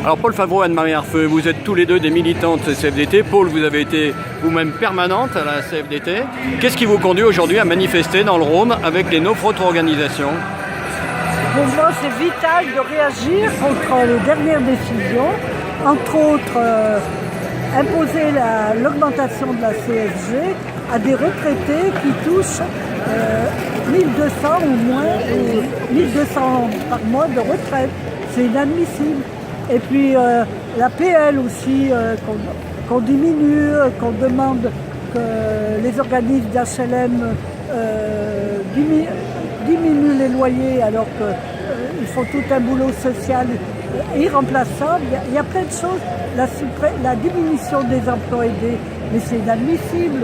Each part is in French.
Alors Paul Favreau, Anne-Marie Arfeux, vous êtes tous les deux des militantes CFDT. Paul, vous avez été vous-même permanente à la CFDT. Qu'est-ce qui vous conduit aujourd'hui à manifester dans le Rhône avec les 9 autres organisations? Pour moi, c'est vital de réagir contre les dernières décisions, entre autres imposer l'augmentation de la CSG à des retraités qui touchent 1200 ou moins, 1200 par mois de retraite. C'est inadmissible. Et puis la PL aussi, qu'on diminue, qu'on demande que les organismes d'HLM diminuent les loyers alors qu'ils font tout un boulot social irremplaçable. Il y a plein de choses. La diminution des emplois aidés, mais c'est inadmissible.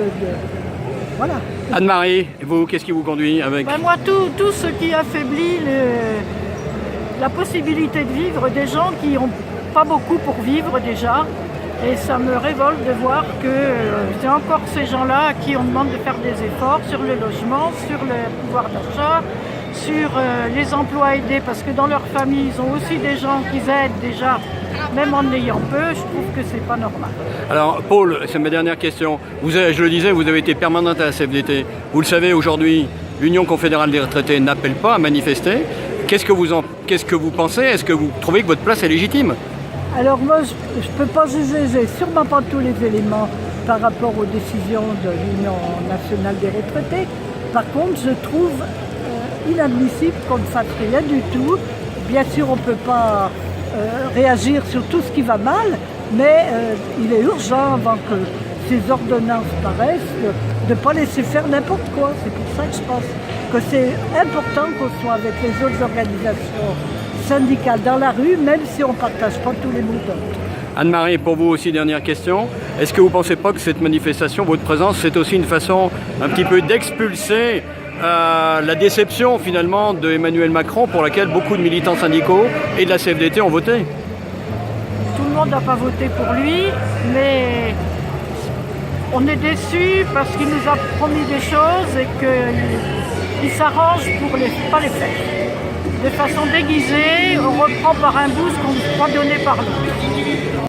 Voilà. Anne-Marie, vous, qu'est-ce qui vous conduit avec Moi, tout ce qui affaiblit la possibilité de vivre des gens qui n'ont pas beaucoup pour vivre déjà. Et ça me révolte de voir que c'est encore ces gens-là à qui on demande de faire des efforts sur le logement, sur le pouvoir d'achat, sur les emplois aidés, parce que dans leur famille, ils ont aussi des gens qui aident déjà, même en ayant peu. Je trouve que c'est pas normal. Alors Paul, c'est ma dernière question. Je le disais, vous avez été permanente à la CFDT. Vous le savez, aujourd'hui, l'Union confédérale des retraités n'appelle pas à manifester. Qu'est-ce que vous pensez? Est-ce que vous trouvez que votre place est légitime? Alors moi, je ne peux pas juger, j'ai sûrement pas tous les éléments par rapport aux décisions de l'Union nationale des retraités. Par contre, je trouve inadmissible qu'on ne fasse rien du tout. Bien sûr, on ne peut pas réagir sur tout ce qui va mal, mais il est urgent, avant que ces ordonnances paraissent, de ne pas laisser faire n'importe quoi. C'est pour ça que je pense que c'est important qu'on soit avec les autres organisations syndicales dans la rue, même si on ne partage pas tous les mots d'autres. Anne-Marie, pour vous aussi, dernière question. Est-ce que vous ne pensez pas que cette manifestation, votre présence, c'est aussi une façon un petit peu d'expulser la déception finalement de Emmanuel Macron, pour laquelle beaucoup de militants syndicaux et de la CFDT ont voté? Tout le monde n'a pas voté pour lui, mais on est déçus parce qu'il nous a promis des choses et qu'il s'arrange pour pas les faire. De façon déguisée, on reprend par un bout ce qu'on nous croit donner par l'autre.